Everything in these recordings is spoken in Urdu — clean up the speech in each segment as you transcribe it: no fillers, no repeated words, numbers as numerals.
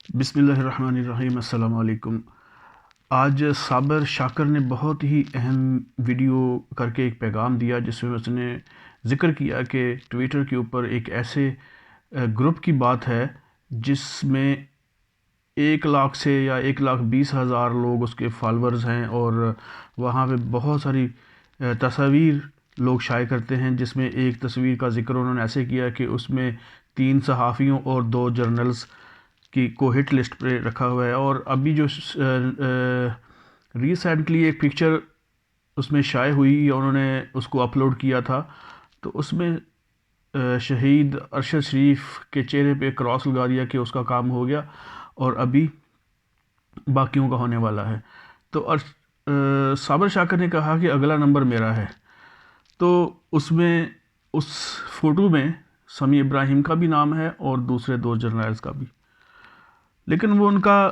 بسم اللہ الرحمن الرحیم۔ السلام علیکم۔ آج صابر شاکر نے بہت ہی اہم ویڈیو کر کے ایک پیغام دیا، جس میں اس نے ذکر کیا کہ ٹویٹر کے اوپر ایک ایسے گروپ کی بات ہے جس میں 1 لاکھ سے یا 1,20,000 لوگ اس کے فالورز ہیں، اور وہاں پہ بہت ساری تصاویر لوگ شائع کرتے ہیں، جس میں ایک تصویر کا ذکر انہوں نے ایسے کیا کہ اس میں 3 صحافیوں اور 2 جرنلز کو ہٹ لسٹ پہ رکھا ہوا ہے۔ اور ابھی جو ریسنٹلی ایک پکچر اس میں شائع ہوئی، انہوں نے اس کو اپلوڈ کیا تھا، تو اس میں شہید ارشد شریف کے چہرے پہ کراس لگا دیا کہ اس کا کام ہو گیا اور ابھی باقیوں کا ہونے والا ہے۔ تو صابر شاکر نے کہا کہ اگلا نمبر میرا ہے، تو اس میں اس فوٹو میں سمیع ابراہیم کا بھی نام ہے اور دوسرے 2 جرنلز کا بھی، لیکن وہ ان کا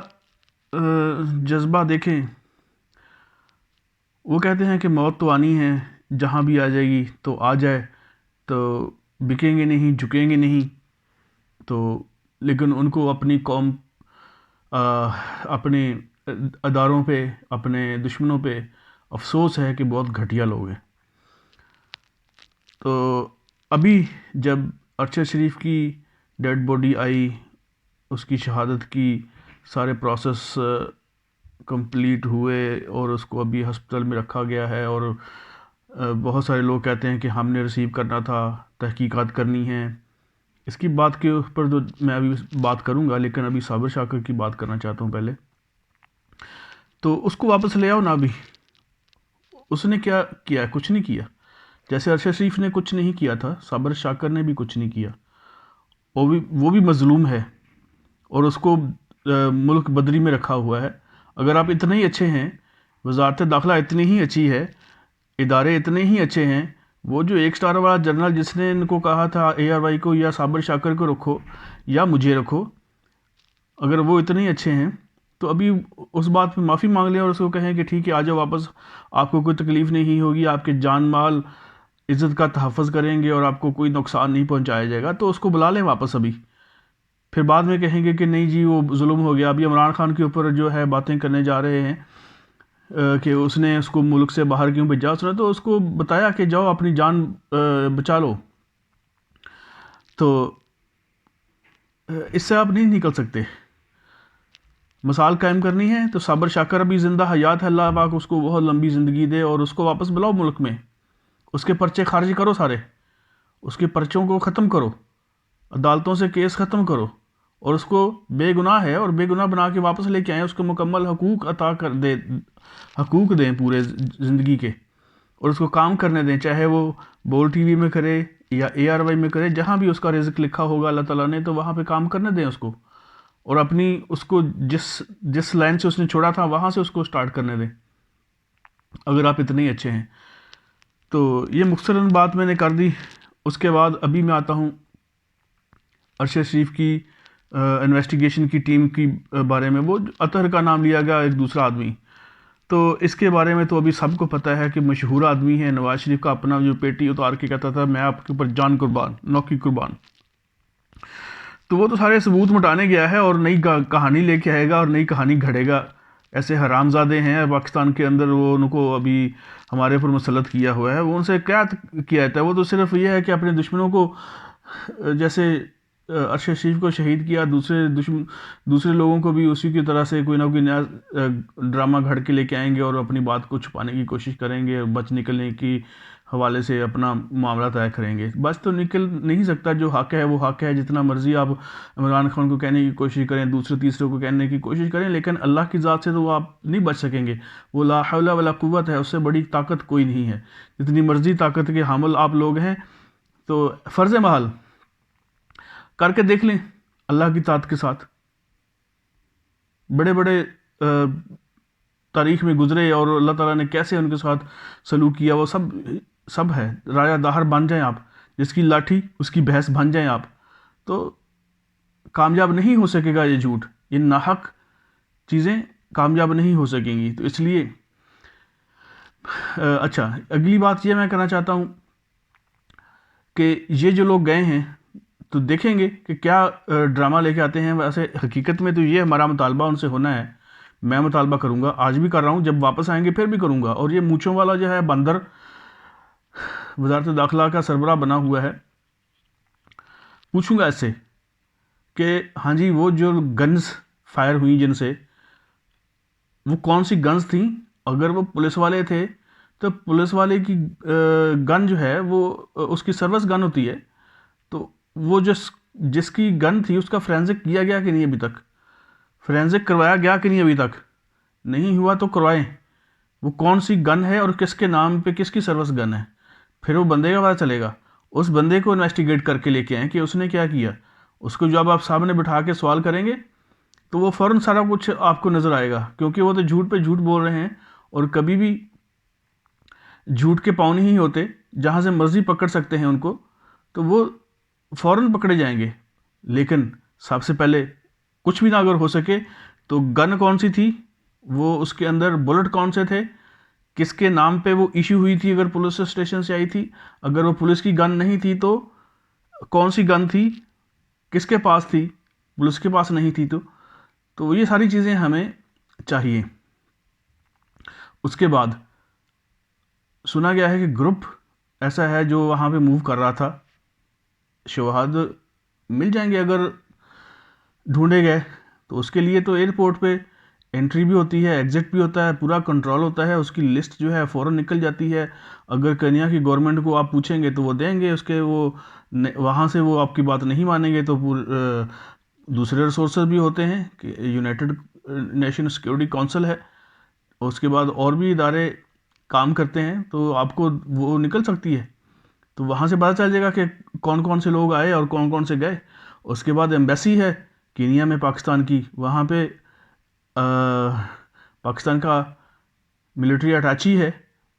جذبہ دیکھیں۔ وہ کہتے ہیں کہ موت تو آنی ہے، جہاں بھی آ جائے گی تو آ جائے، تو بکیں گے نہیں، جھکیں گے نہیں۔ تو لیکن ان کو اپنی قوم، اپنے اداروں پہ، اپنے دشمنوں پہ افسوس ہے کہ بہت گھٹیا لوگ ہیں۔ تو ابھی جب ارشد شریف کی ڈیڈ باڈی آئی، اس کی شہادت کی سارے پروسیس کمپلیٹ ہوئے اور اس کو ابھی ہسپتال میں رکھا گیا ہے، اور بہت سارے لوگ کہتے ہیں کہ ہم نے ریسیو کرنا تھا، تحقیقات کرنی ہے۔ اس کی بات کے اوپر تو میں ابھی بات کروں گا، لیکن ابھی صابر شاکر کی بات کرنا چاہتا ہوں پہلے۔ تو اس کو واپس لے آؤ نا۔ ابھی اس نے کیا کیا؟ کچھ نہیں کیا۔ جیسے ارشد شریف نے کچھ نہیں کیا تھا، صابر شاکر نے بھی کچھ نہیں کیا۔ وہ بھی مظلوم ہے، اور اس کو ملک بدری میں رکھا ہوا ہے۔ اگر آپ اتنے ہی اچھے ہیں، وزارت داخلہ اتنی ہی اچھی ہے، ادارے اتنے ہی اچھے ہیں، وہ جو 1 سٹار والا جنرل جس نے ان کو کہا تھا ARY کو یا صابر شاکر کو رکھو یا مجھے رکھو، اگر وہ اتنے ہی اچھے ہیں تو ابھی اس بات پہ معافی مانگ لیں اور اس کو کہیں کہ ٹھیک ہے، آ جاؤ واپس، آپ کو کوئی تکلیف نہیں ہوگی، آپ کے جان مال عزت کا تحفظ کریں گے اور آپ کو کوئی نقصان نہیں پہنچایا جائے گا۔ تو اس کو بلا لیں واپس ابھی، پھر بعد میں کہیں گے کہ نہیں جی وہ ظلم ہو گیا۔ ابھی عمران خان کے اوپر جو ہے باتیں کرنے جا رہے ہیں کہ اس نے اس کو ملک سے باہر کیوں بھیجا، اس نے تو اس کو بتایا کہ جاؤ اپنی جان بچا لو۔ تو اس سے آپ نہیں نکل سکتے۔ مثال قائم کرنی ہے تو صابر شاکر ابھی زندہ حیات ہے، اللہ پاک اس کو بہت لمبی زندگی دے، اور اس کو واپس بلاؤ ملک میں، اس کے پرچے خارج کرو سارے، اس کے پرچوں کو ختم کرو، عدالتوں سے کیس ختم کرو، اور اس کو بے گناہ ہے اور بے گناہ بنا کے واپس لے کے آئیں، اس کو مکمل حقوق عطا کر دیں، حقوق دیں پورے زندگی کے، اور اس کو کام کرنے دیں، چاہے وہ بول ٹی وی میں کرے یا ARY میں کرے، جہاں بھی اس کا رزق لکھا ہوگا اللہ تعالیٰ نے، تو وہاں پہ کام کرنے دیں اس کو، اور اپنی اس کو جس لائن سے اس نے چھوڑا تھا وہاں سے اس کو سٹارٹ کرنے دیں، اگر آپ اتنے ہی اچھے ہیں۔ تو یہ مختصراً بات میں نے کر دی۔ اس کے بعد ابھی میں آتا ہوں ارشد شریف کی انویسٹیگیشن کی ٹیم کی بارے میں۔ وہ اطہر کا نام لیا گیا، ایک دوسرا آدمی، تو اس کے بارے میں تو ابھی سب کو پتہ ہے کہ مشہور آدمی ہے نواز شریف کا اپنا جو پیٹی اتار کے کہتا تھا میں آپ کے اوپر جان قربان، نوکی قربان۔ تو وہ تو سارے ثبوت مٹانے گیا ہے اور نئی کہانی لے کے آئے گا اور نئی کہانی گھڑے گا۔ ایسے حرام زادے ہیں پاکستان کے اندر، وہ ان کو ابھی ہمارے اوپر مسلط کیا ہوا ہے۔ وہ ان سے کیا کیا جاتا ہے؟ وہ تو صرف یہ ہے کہ اپنے دشمنوں کو، جیسے ارشد شریف کو شہید کیا، دوسرے لوگوں کو بھی اسی کی طرح سے کوئی نہ کوئی نیا ڈرامہ گھڑ کے لے کے آئیں گے اور اپنی بات کو چھپانے کی کوشش کریں گے، بچ نکلنے کی حوالے سے اپنا معاملہ طے کریں گے۔ بچ تو نکل نہیں سکتا، جو حق ہے وہ حق ہے، جتنا مرضی آپ عمران خان کو کہنے کی کوشش کریں، دوسرے تیسرے کو کہنے کی کوشش کریں، لیکن اللہ کی ذات سے تو وہ آپ نہیں بچ سکیں گے۔ وہ لا حول ولا قوت ہے، اس سے بڑی طاقت کوئی نہیں ہے۔ جتنی مرضی طاقت کے حامل آپ لوگ ہیں، تو فرض محال کر کے دیکھ لیں اللہ کی طاقت کے ساتھ۔ بڑے بڑے تاریخ میں گزرے اور اللہ تعالیٰ نے کیسے ان کے ساتھ سلوک کیا، وہ سب ہے۔ راجہ داہر بن جائیں آپ، جس کی لاٹھی اس کی بھینس بن جائیں آپ، تو کامیاب نہیں ہو سکے گا یہ جھوٹ، یہ ناحق چیزیں کامیاب نہیں ہو سکیں گی۔ تو اس لیے اچھا، اگلی بات یہ میں کرنا چاہتا ہوں کہ یہ جو لوگ گئے ہیں تو دیکھیں گے کہ کیا ڈرامہ لے کے آتے ہیں. ویسے حقیقت میں تو یہ ہمارا مطالبہ ان سے ہونا ہے. میں مطالبہ کروں گا, آج بھی کر رہا ہوں, جب واپس آئیں گے پھر بھی کروں گا. اور یہ مونچھوں والا جو ہے بندر وزارت داخلہ کا سربراہ بنا ہوا ہے, پوچھوں گا اس سے کہ ہاں جی وہ جو گنز فائر ہوئی جن سے, وہ کون سی گنز تھیں؟ اگر وہ پولیس والے تھے تو پولیس والے کی گن جو ہے وہ اس کی سروس گن ہوتی ہے, تو وہ جس کی گن تھی اس کا فرینزک کیا گیا کہ نہیں ابھی تک؟ فرینزک کروایا گیا کہ نہیں ابھی تک؟ نہیں ہوا تو کروائیں. وہ کون سی گن ہے اور کس کے نام پہ کس کی سروس گن ہے, پھر وہ بندے کا پتہ چلے گا. اس بندے کو انویسٹیگیٹ کر کے لے کے آئیں کہ اس نے کیا کیا. اس کو جب آپ سامنے بٹھا کے سوال کریں گے تو وہ فوراً سارا کچھ آپ کو نظر آئے گا, کیونکہ وہ تو جھوٹ پہ جھوٹ بول رہے ہیں اور کبھی بھی جھوٹ کے پاؤں نہیں ہوتے. جہاں سے مرضی پکڑ سکتے ہیں ان کو, تو وہ فوراً پکڑے جائیں گے. لیکن سب سے پہلے کچھ بھی نہ اگر ہو سکے تو گن کون سی تھی, وہ اس کے اندر بلٹ کون سے تھے, کس کے نام پہ وہ ایشو ہوئی تھی, اگر پولیس اسٹیشن سے آئی تھی, اگر وہ پولیس کی گن نہیں تھی تو کون سی گن تھی, کس کے پاس تھی, پولیس کے پاس نہیں تھی تو یہ ساری چیزیں ہمیں چاہیے. اس کے بعد سنا گیا ہے کہ گروپ ایسا ہے جو وہاں پہ موو کر رہا تھا. شواہد مل جائیں گے اگر ڈھونڈے گئے, تو اس کے لیے تو ایئرپورٹ پہ انٹری بھی ہوتی ہے, ایگزٹ بھی ہوتا ہے, پورا کنٹرول ہوتا ہے, اس کی لسٹ جو ہے فوراً نکل جاتی ہے. اگر کنیا کی گورنمنٹ کو آپ پوچھیں گے تو وہ دیں گے, اس کے وہ وہاں سے وہ آپ کی بات نہیں مانیں گے تو دوسرے ریسورسز بھی ہوتے ہیں کہ یونائٹڈ نیشن سیکورٹی کونسل ہے, اس کے بعد اور بھی ادارے کام کرتے ہیں, تو آپ کو وہ نکل سکتی ہے. تو وہاں سے پتہ چل جائے گا کہ کون کون سے لوگ آئے اور کون کون سے گئے. اس کے بعد ایمبیسی ہے کینیا میں پاکستان کی, وہاں پہ پاکستان کا ملٹری اٹیچی ہے,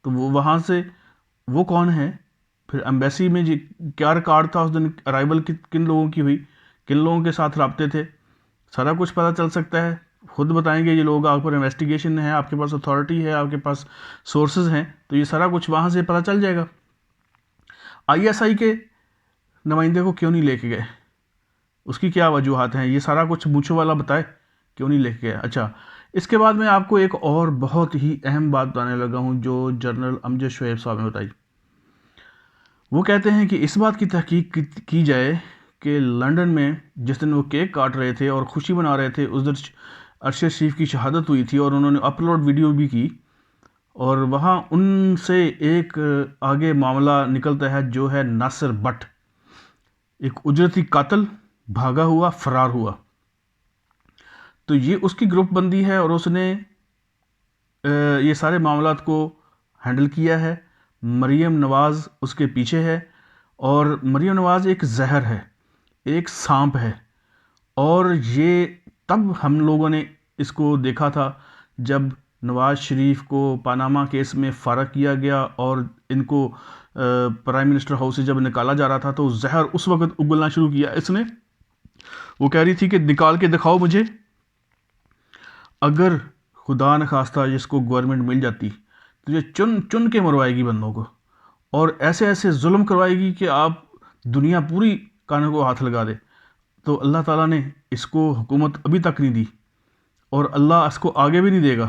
تو وہ وہاں سے وہ کون ہے, پھر ایمبیسی میں جی کیا ریکارڈ تھا اس دن, ارائیول کن لوگوں کی ہوئی, کن لوگوں کے ساتھ رابطے تھے, سارا کچھ پتہ چل سکتا ہے. خود بتائیں گے یہ لوگ, آپ پر انویسٹیگیشن ہے, آپ کے پاس اتھارٹی ہے, آپ کے پاس سورسز ہیں, تو یہ سارا کچھ وہاں سے پتہ چل جائے گا. آئی ایس آئی کے نمائندے کو کیوں نہیں لے کے گئے, اس کی کیا وجوہات ہیں, یہ سارا کچھ مونچھوں والا بتائے کیوں نہیں لے کے گئے. اچھا, اس کے بعد میں آپ کو ایک اور بہت ہی اہم بات بتانے لگا ہوں جو جنرل امجد شعیب صاحب نے بتائی. وہ کہتے ہیں کہ اس بات کی تحقیق کی جائے کہ لنڈن میں جس دن وہ کیک کاٹ رہے تھے اور خوشی منا رہے تھے, اس دن ارشد شریف کی شہادت ہوئی تھی اور انہوں نے اپلوڈ ویڈیو بھی کی, اور وہاں ان سے ایک آگے معاملہ نکلتا ہے جو ہے ناصر بٹ, ایک اجرتی قاتل, بھاگا ہوا, فرار ہوا. تو یہ اس کی گروپ بندی ہے اور اس نے یہ سارے معاملات کو ہینڈل کیا ہے. مریم نواز اس کے پیچھے ہے, اور مریم نواز ایک زہر ہے, ایک سانپ ہے. اور یہ تب ہم لوگوں نے اس کو دیکھا تھا جب نواز شریف کو پاناما کیس میں فارغ کیا گیا اور ان کو پرائم منسٹر ہاؤس سے جب نکالا جا رہا تھا تو زہر اس وقت اگلنا شروع کیا اس نے. وہ کہہ رہی تھی کہ نکال کے دکھاؤ مجھے, اگر خدا نخواستہ جس کو گورنمنٹ مل جاتی تو یہ چن چن کے مروائے گی بندوں کو, اور ایسے ایسے ظلم کروائے گی کہ آپ دنیا پوری کانوں کو ہاتھ لگا دے. تو اللہ تعالیٰ نے اس کو حکومت ابھی تک نہیں دی, اور اللہ اس کو آگے بھی نہیں دے گا.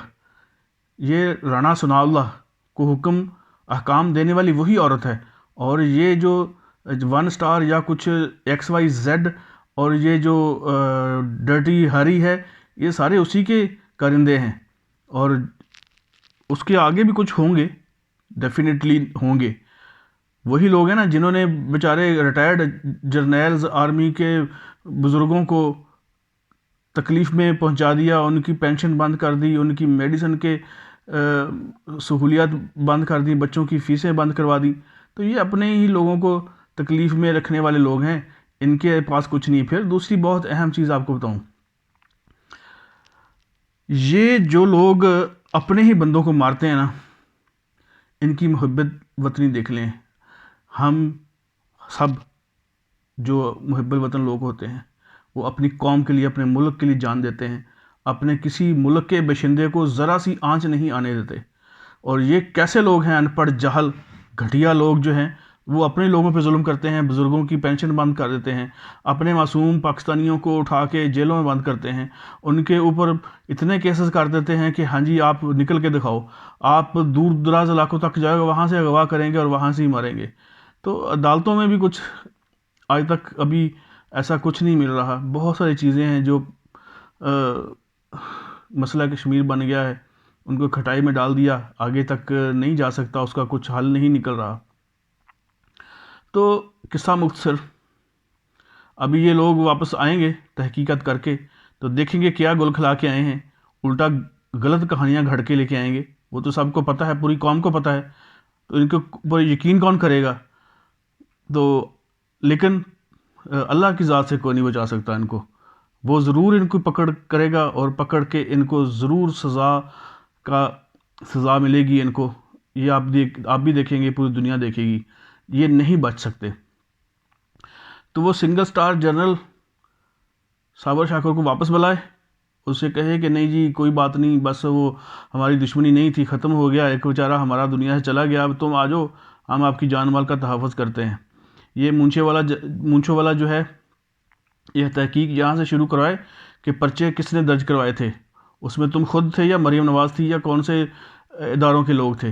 یہ رانا ثناء اللہ کو حکم احکام دینے والی وہی عورت ہے, اور یہ جو 1 اسٹار یا کچھ XYZ اور یہ جو ڈرٹی ہری ہے, یہ سارے اسی کے کرندے ہیں, اور اس کے آگے بھی کچھ ہوں گے, ڈیفینیٹلی ہوں گے. وہی لوگ ہیں نا جنہوں نے بیچارے ریٹائرڈ جرنیلز آرمی کے بزرگوں کو تکلیف میں پہنچا دیا, ان کی پینشن بند کر دی, ان کی میڈیسن کے سہولیات بند کر دی, بچوں کی فیسیں بند کروا دی. تو یہ اپنے ہی لوگوں کو تکلیف میں رکھنے والے لوگ ہیں, ان کے پاس کچھ نہیں. پھر دوسری بہت اہم چیز آپ کو بتاؤں, یہ جو لوگ اپنے ہی بندوں کو مارتے ہیں نا, ان کی محبت وطنی دیکھ لیں. ہم سب جو محب الوطن لوگ ہوتے ہیں وہ اپنی قوم کے لیے, اپنے ملک کے لیے جان دیتے ہیں, اپنے کسی ملک کے باشندے کو ذرا سی آنچ نہیں آنے دیتے. اور یہ کیسے لوگ ہیں, ان پڑھ جہل گھٹیا لوگ جو ہیں, وہ اپنے لوگوں پہ ظلم کرتے ہیں، بزرگوں کی پینشن بند کر دیتے ہیں، اپنے معصوم پاکستانیوں کو اٹھا کے جیلوں میں بند کرتے ہیں، ان کے اوپر اتنے کیسز کر دیتے ہیں کہ ہاں جی آپ نکل کے دکھاؤ، آپ دور دراز علاقوں تک جائے گا، وہاں سے اغوا کریں گے اور وہاں سے ہی ماریں گے۔ تو عدالتوں میں بھی کچھ آج تک ابھی ایسا کچھ نہیں مل رہا، بہت ساری چیزیں ہیں جو مسئلہ کشمیر بن گیا ہے، ان کو کھٹائی میں ڈال دیا، آگے تک نہیں جا سکتا، اس کا کچھ حل نہیں نکل رہا۔ تو قصہ مختصر، ابھی یہ لوگ واپس آئیں گے تحقیقات کر کے تو دیکھیں گے کیا گل کھلا کے آئے ہیں، الٹا غلط کہانیاں گھڑ کے لے کے آئیں گے۔ وہ تو سب کو پتہ ہے، پوری قوم کو پتہ ہے، تو ان کے اوپر یقین کون کرے گا؟ تو لیکن اللہ کی ذات سے کوئی نہیں بچا سکتا ان کو، وہ ضرور ان کو پکڑ کرے گا، اور پکڑ کے ان کو ضرور سزا ملے گی ان کو۔ یہ آپ بھی دیکھیں گے، پوری دنیا دیکھے گی، یہ نہیں بچ سکتے۔ تو وہ سنگل سٹار جنرل صابر شاکر کو واپس بلائے، اس سے کہے کہ نہیں جی کوئی بات نہیں، بس وہ ہماری دشمنی نہیں تھی، ختم ہو گیا، ایک بیچارہ ہمارا دنیا سے چلا گیا، اب تم آ جاؤ، ہم آپ کی جان مال کا تحفظ کرتے ہیں۔ یہ مونچھو والا جو ہے، یہ تحقیق یہاں سے شروع کروائے کہ پرچے کس نے درج کروائے تھے، اس میں تم خود تھے یا مریم نواز تھی یا کون سے اداروں کے لوگ تھے۔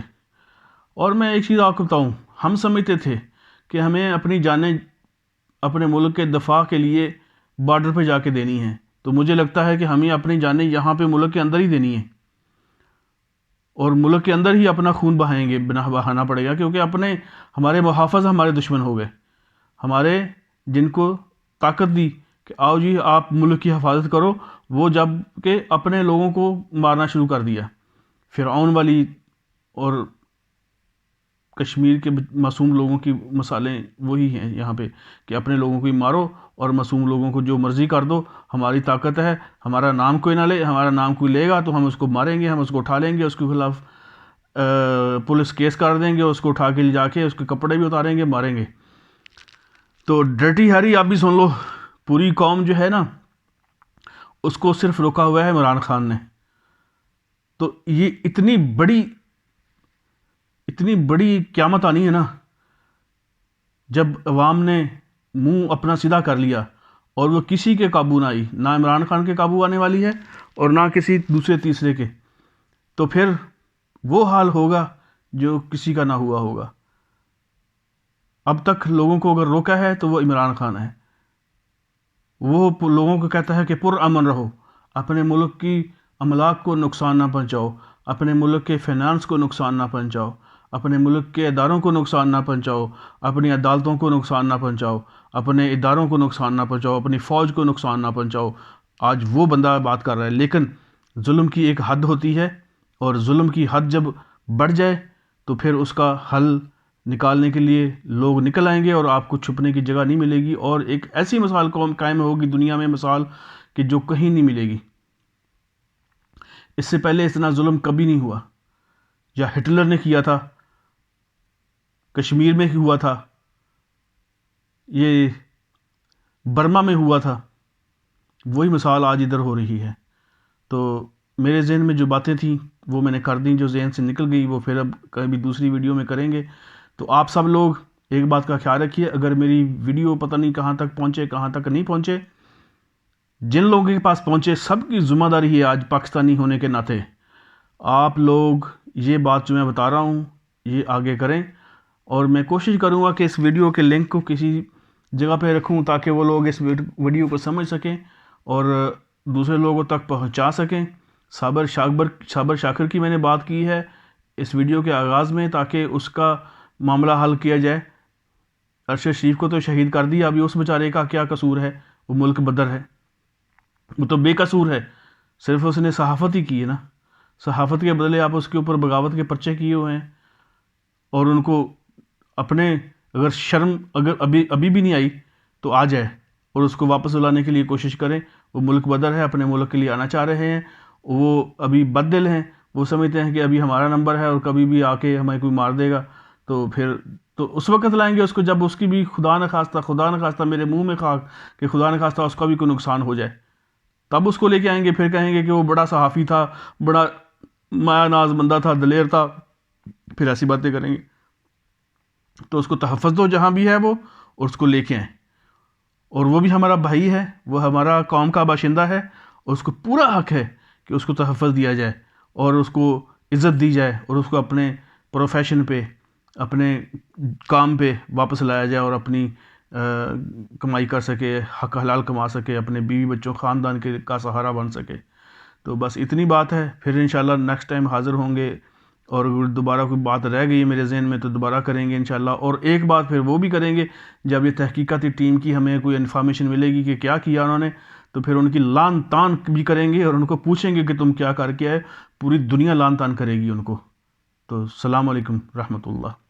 اور میں ایک چیز آپ کو بتاؤں، ہم سمجھتے تھے کہ ہمیں اپنی جانیں اپنے ملک کے دفاع کے لیے بارڈر پہ جا کے دینی ہیں، تو مجھے لگتا ہے کہ ہمیں اپنی جانیں یہاں پہ ملک کے اندر ہی دینی ہیں، اور ملک کے اندر ہی اپنا خون بہانا پڑے گا، کیونکہ ہمارے محافظ ہمارے دشمن ہو گئے، ہمارے جن کو طاقت دی کہ آؤ جی آپ ملک کی حفاظت کرو، وہ جب کہ اپنے لوگوں کو مارنا شروع کر دیا۔ فرعون والی اور کشمیر کے معصوم لوگوں کی مثالیں وہی ہیں یہاں پہ، کہ اپنے لوگوں کو ہی مارو اور معصوم لوگوں کو جو مرضی کر دو، ہماری طاقت ہے، ہمارا نام کوئی نہ لے، ہمارا نام کوئی لے گا تو ہم اس کو ماریں گے، ہم اس کو اٹھا لیں گے، اس کے خلاف پولیس کیس کر دیں گے، اس کو اٹھا کے لے جا کے اس کے کپڑے بھی اتاریں گے، ماریں گے۔ تو ڈرٹی ہیری آپ بھی سن لو، پوری قوم جو ہے نا، اس کو صرف روکا ہوا ہے عمران خان نے۔ تو یہ اتنی بڑی قیامت آنی ہے نا، جب عوام نے منہ اپنا سیدھا کر لیا اور وہ کسی کے قابو نہ آئی، نہ عمران خان کے قابو آنے والی ہے اور نہ کسی دوسرے تیسرے کے، تو پھر وہ حال ہوگا جو کسی کا نہ ہوا ہوگا۔ اب تک لوگوں کو اگر روکا ہے تو وہ عمران خان ہے، وہ لوگوں کو کہتا ہے کہ پر امن رہو، اپنے ملک کی املاک کو نقصان نہ پہنچاؤ، اپنے ملک کے فینانس کو نقصان نہ پہنچاؤ، اپنے ملک کے اداروں کو نقصان نہ پہنچاؤ، اپنی عدالتوں کو نقصان نہ پہنچاؤ، اپنے اداروں کو نقصان نہ پہنچاؤ، اپنی فوج کو نقصان نہ پہنچاؤ۔ آج وہ بندہ بات کر رہا ہے، لیکن ظلم کی ایک حد ہوتی ہے، اور ظلم کی حد جب بڑھ جائے تو پھر اس کا حل نکالنے کے لیے لوگ نکل آئیں گے، اور آپ کو چھپنے کی جگہ نہیں ملے گی، اور ایک ایسی مثال قائم ہوگی دنیا میں، مثال کہ جو کہیں نہیں ملے گی۔ اس سے پہلے اتنا ظلم کبھی نہیں ہوا، یا ہٹلر نے کیا تھا، کشمیر میں ہوا تھا، یہ برما میں ہوا تھا، وہی مثال آج ادھر ہو رہی ہے۔ تو میرے ذہن میں جو باتیں تھیں وہ میں نے کر دیں، جو ذہن سے نکل گئی وہ پھر اب کبھی دوسری ویڈیو میں کریں گے۔ تو آپ سب لوگ ایک بات کا خیال رکھیے، اگر میری ویڈیو پتہ نہیں کہاں تک پہنچے، کہاں تک نہیں پہنچے، جن لوگوں کے پاس پہنچے سب کی ذمہ داری ہے آج پاکستانی ہونے کے ناطے، آپ لوگ یہ بات جو میں بتا رہا ہوں یہ آگے کریں، اور میں کوشش کروں گا کہ اس ویڈیو کے لنک کو کسی جگہ پہ رکھوں تاکہ وہ لوگ اس ویڈیو کو سمجھ سکیں اور دوسرے لوگوں تک پہنچا سکیں۔ صابر شاکر کی میں نے بات کی ہے اس ویڈیو کے آغاز میں، تاکہ اس کا معاملہ حل کیا جائے۔ ارشد شریف کو تو شہید کر دیا، ابھی اس بیچارے کا کیا قصور ہے؟ وہ ملک بدر ہے، وہ تو بے قصور ہے، صرف اس نے صحافت ہی کی ہے نا، صحافت کے بدلے آپ اس کے اوپر بغاوت کے پرچے کیے ہوئے ہیں، اور ان کو اپنے اگر شرم اگر ابھی بھی نہیں آئی تو آ جائے اور اس کو واپس لانے کے لیے کوشش کریں۔ وہ ملک بدر ہے، اپنے ملک کے لیے آنا چاہ رہے ہیں، وہ ابھی بد دل ہیں، وہ سمجھتے ہیں کہ ابھی ہمارا نمبر ہے اور کبھی بھی آ کے ہمیں کوئی مار دے گا، تو پھر تو اس وقت لائیں گے اس کو جب اس کی بھی خدا نخواستہ میرے منہ میں خاک کہ خدا نخواستہ اس کا بھی کوئی نقصان ہو جائے، تب اس کو لے کے آئیں گے، پھر کہیں گے کہ وہ بڑا صحافی تھا، بڑا مایا ناز بندہ تھا، دلیر تھا، پھر ایسی باتیں کریں گے۔ تو اس کو تحفظ دو جہاں بھی ہے وہ، اور اس کو لے کے آئیں، اور وہ بھی ہمارا بھائی ہے، وہ ہمارا قوم کا باشندہ ہے، اور اس کو پورا حق ہے کہ اس کو تحفظ دیا جائے اور اس کو عزت دی جائے اور اس کو اپنے پروفیشن پہ، اپنے کام پہ واپس لایا جائے اور اپنی کمائی کر سکے، حق حلال کما سکے، اپنے بیوی بچوں خاندان کے کا سہارا بن سکے۔ تو بس اتنی بات ہے، پھر انشاءاللہ نیکسٹ ٹائم حاضر ہوں گے، اور اگر دوبارہ کوئی بات رہ گئی ہے میرے ذہن میں تو دوبارہ کریں گے انشاءاللہ، اور ایک بات پھر وہ بھی کریں گے جب یہ تحقیقاتی ٹیم کی ہمیں کوئی انفارمیشن ملے گی کہ کیا کیا انہوں نے، تو پھر ان کی لان تان بھی کریں گے اور ان کو پوچھیں گے کہ تم کیا کر کے آئے، پوری دنیا لان تان کرے گی ان کو۔ تو السلام علیکم رحمۃ اللہ۔